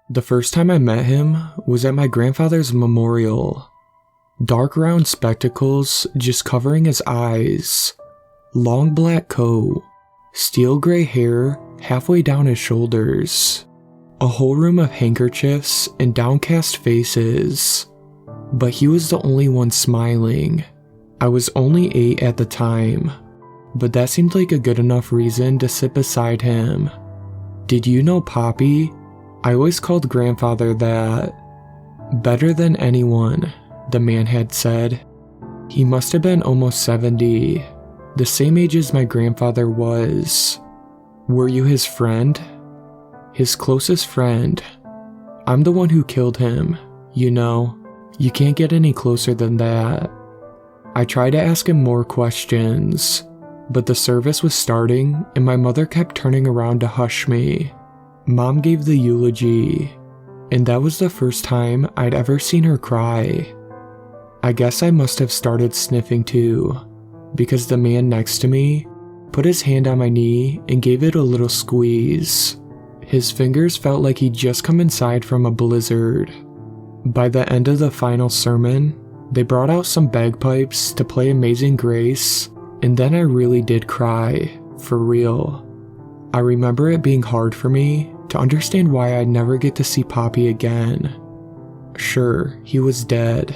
The first time I met him was at my grandfather's memorial. Dark round spectacles just covering his eyes, long black coat, steel gray hair halfway down his shoulders, a whole room of handkerchiefs and downcast faces. But he was the only one smiling. I was only 8 at the time, but that seemed like a good enough reason to sit beside him. "Did you know Poppy?" I always called grandfather that. "Better than anyone," the man had said. He must have been almost 70, the same age as my grandfather was. "Were you his friend?" "His closest friend. I'm the one who killed him, you know. You can't get any closer than that." I tried to ask him more questions, but the service was starting and my mother kept turning around to hush me. Mom gave the eulogy, and that was the first time I'd ever seen her cry. I guess I must have started sniffing too, because the man next to me put his hand on my knee and gave it a little squeeze. His fingers felt like he'd just come inside from a blizzard. By the end of the final sermon, they brought out some bagpipes to play Amazing Grace, and then I really did cry, for real. I remember it being hard for me to understand why I'd never get to see Poppy again. Sure, he was dead,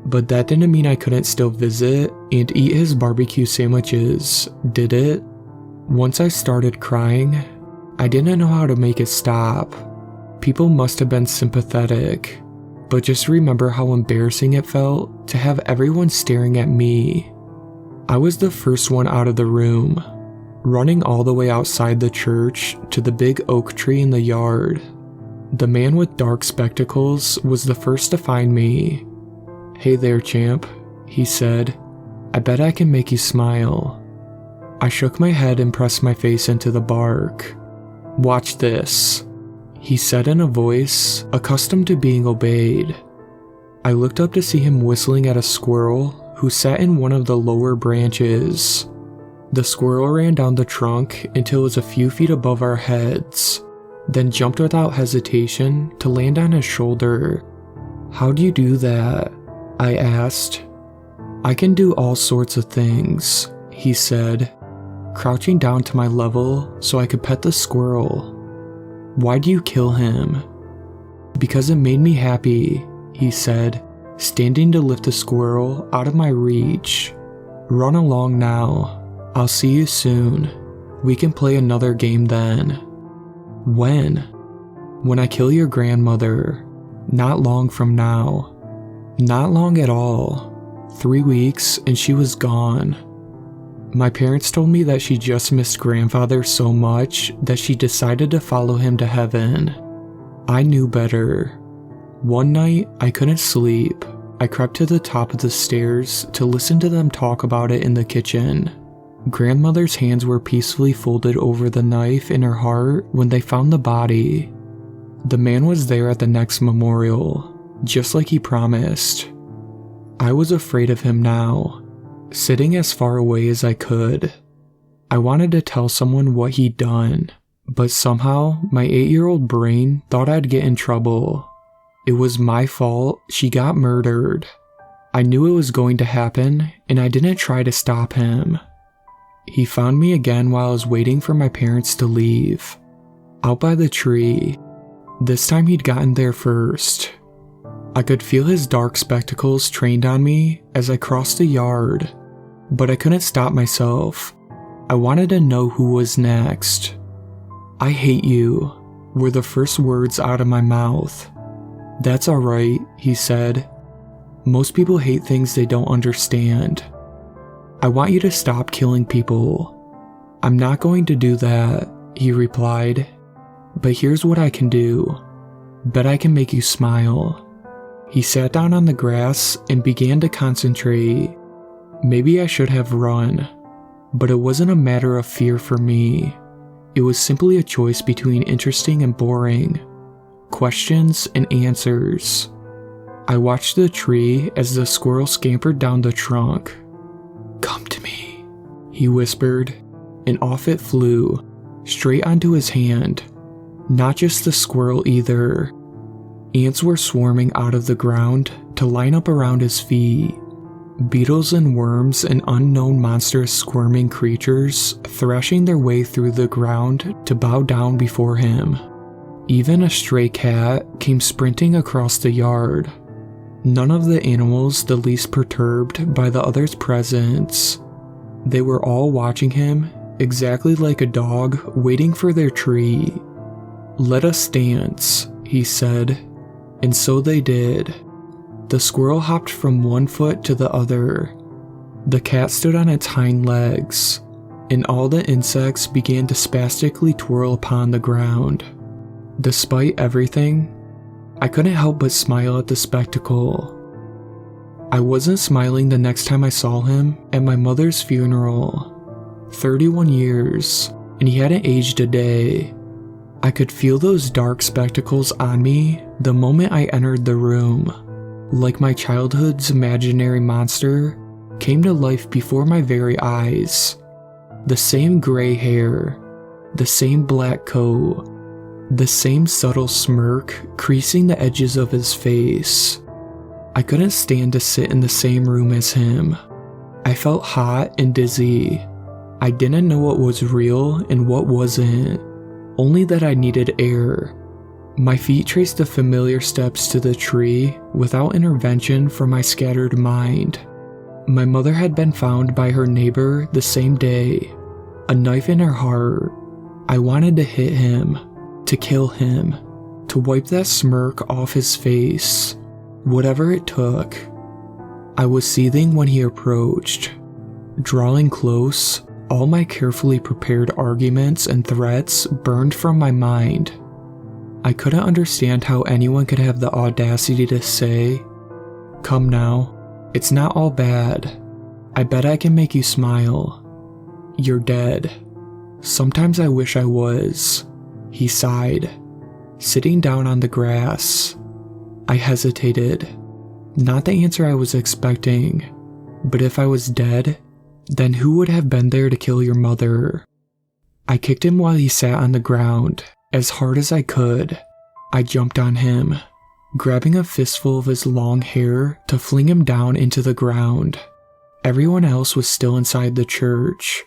but that didn't mean I couldn't still visit and eat his barbecue sandwiches, did it? Once I started crying, I didn't know how to make it stop. People must have been sympathetic, but just remember how embarrassing it felt to have everyone staring at me. I was the first one out of the room, running all the way outside the church to the big oak tree in the yard. The man with dark spectacles was the first to find me. "Hey there, champ," he said. "I bet I can make you smile." I shook my head and pressed my face into the bark. "Watch this," he said in a voice accustomed to being obeyed. I looked up to see him whistling at a squirrel who sat in one of the lower branches. The squirrel ran down the trunk until it was a few feet above our heads, then jumped without hesitation to land on his shoulder. "How do you do that?" I asked. "I can do all sorts of things," he said, crouching down to my level so I could pet the squirrel. "Why do you kill him?" "Because it made me happy," he said, standing to lift the squirrel out of my reach. "Run along now. I'll see you soon. We can play another game then." "When?" "When I kill your grandmother. Not long from now." "Not long at all. 3 weeks and she was gone." My parents told me that she just missed grandfather so much that she decided to follow him to heaven. I knew better. One night, I couldn't sleep. I crept to the top of the stairs to listen to them talk about it in the kitchen. Grandmother's hands were peacefully folded over the knife in her heart when they found the body. The man was there at the next memorial, just like he promised. I was afraid of him now, sitting as far away as I could. I wanted to tell someone what he'd done, but somehow my 8-year-old brain thought I'd get in trouble. It was my fault she got murdered. I knew it was going to happen, and I didn't try to stop him. He found me again while I was waiting for my parents to leave, out by the tree. This time he'd gotten there first. I could feel his dark spectacles trained on me as I crossed the yard, but I couldn't stop myself. I wanted to know who was next. "I hate you," were the first words out of my mouth. "That's alright," he said. "Most people hate things they don't understand. I want you to stop killing people." "I'm not going to do that," he replied. "But here's what I can do. Bet I can make you smile." He sat down on the grass and began to concentrate. Maybe I should have run, but it wasn't a matter of fear for me. It was simply a choice between interesting and boring. Questions and answers. I watched the tree as the squirrel scampered down the trunk. "Come to me," he whispered, and off it flew, straight onto his hand. Not just the squirrel either. Ants were swarming out of the ground to line up around his feet. Beetles and worms and unknown monstrous squirming creatures thrashing their way through the ground to bow down before him. Even a stray cat came sprinting across the yard. None of the animals the least perturbed by the other's presence. They were all watching him, exactly like a dog waiting for their treat. "Let us dance," he said, and so they did. The squirrel hopped from one foot to the other. The cat stood on its hind legs, and all the insects began to spastically twirl upon the ground. Despite everything, I couldn't help but smile at the spectacle. I wasn't smiling the next time I saw him at my mother's funeral. 31 years, and he hadn't aged a day. I could feel those dark spectacles on me the moment I entered the room. Like my childhood's imaginary monster came to life before my very eyes. The same gray hair, the same black coat, the same subtle smirk creasing the edges of his face. I couldn't stand to sit in the same room as him. I felt hot and dizzy. I didn't know what was real and what wasn't, only that I needed air. My feet traced the familiar steps to the tree without intervention from my scattered mind. My mother had been found by her neighbor the same day, a knife in her heart. I wanted to hit him, to kill him, to wipe that smirk off his face, whatever it took. I was seething when he approached. Drawing close, all my carefully prepared arguments and threats burned from my mind. I couldn't understand how anyone could have the audacity to say, "Come now, it's not all bad. I bet I can make you smile. You're dead." "Sometimes I wish I was," he sighed, sitting down on the grass. I hesitated. Not the answer I was expecting, but if I was dead, then who would have been there to kill your mother? I kicked him while he sat on the ground, as hard as I could. I jumped on him, grabbing a fistful of his long hair to fling him down into the ground. Everyone else was still inside the church.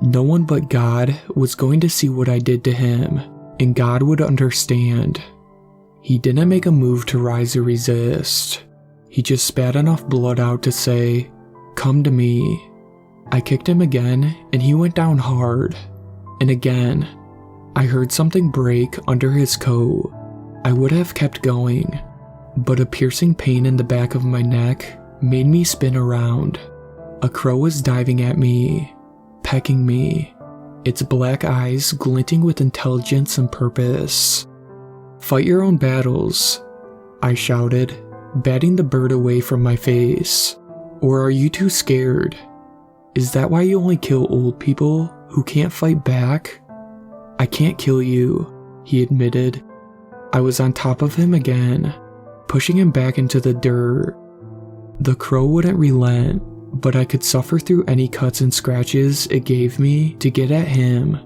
No one but God was going to see what I did to him, and God would understand. He didn't make a move to rise or resist. He just spat enough blood out to say, "Come to me." I kicked him again, and he went down hard. And again, I heard something break under his coat. I would have kept going, but a piercing pain in the back of my neck made me spin around. A crow was diving at me, pecking me, its black eyes glinting with intelligence and purpose. "Fight your own battles," I shouted, batting the bird away from my face. "Or are you too scared? Is that why you only kill old people who can't fight back?" "I can't kill you," he admitted. I was on top of him again, pushing him back into the dirt. The crow wouldn't relent, but I could suffer through any cuts and scratches it gave me to get at him.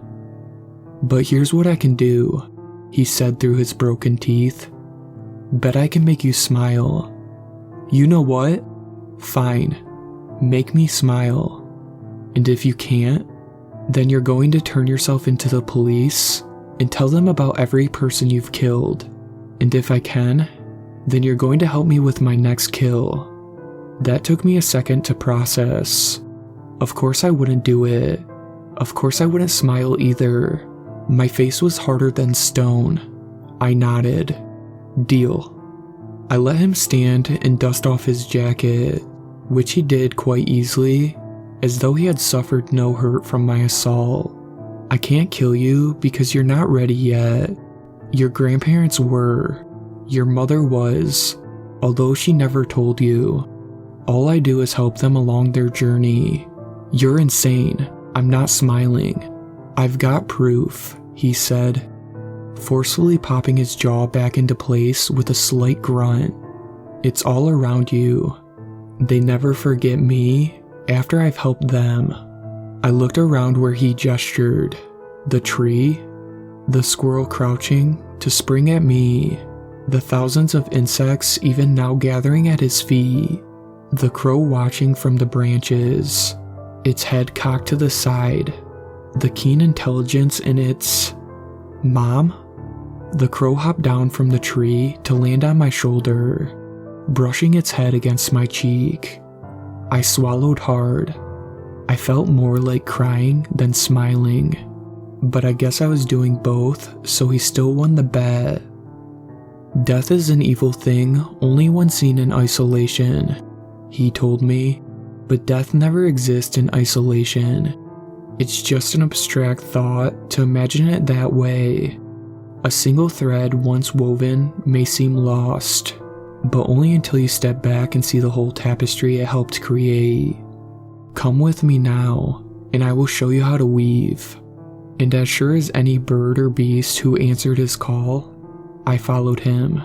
"But here's what I can do," he said through his broken teeth. "Bet I can make you smile." "You know what? Fine. Make me smile. And if you can't, then you're going to turn yourself into the police and tell them about every person you've killed. And if I can, then you're going to help me with my next kill." That took me a second to process. Of course I wouldn't do it. Of course I wouldn't smile either. My face was harder than stone. I nodded. "Deal." I let him stand and dust off his jacket, which he did quite easily, as though he had suffered no hurt from my assault. "I can't kill you because you're not ready yet. Your grandparents were. Your mother was, although she never told you. All I do is help them along their journey. You're insane. I'm not smiling. I've got proof," he said, forcefully popping his jaw back into place with a slight grunt. "It's all around you. They never forget me after I've helped them." I looked around where he gestured. The tree? the squirrel crouching to spring at me, the thousands of insects even now gathering at his feet, the crow watching from the branches, its head cocked to the side, the keen intelligence in its "Mom?" The crow hopped down from the tree to land on my shoulder, brushing its head against my cheek. I swallowed hard. I felt more like crying than smiling, but I guess I was doing both, so he still won the bet. Death is an evil thing only when seen in isolation, he told me, but death never exists in isolation. It's just an abstract thought to imagine it that way. A single thread once woven may seem lost, but only until you step back and see the whole tapestry it helped create. Come with me now, and I will show you how to weave. And as sure as any bird or beast who answered his call, I followed him,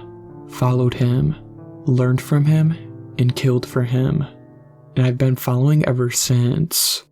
learned from him, and killed for him. And I've been following ever since.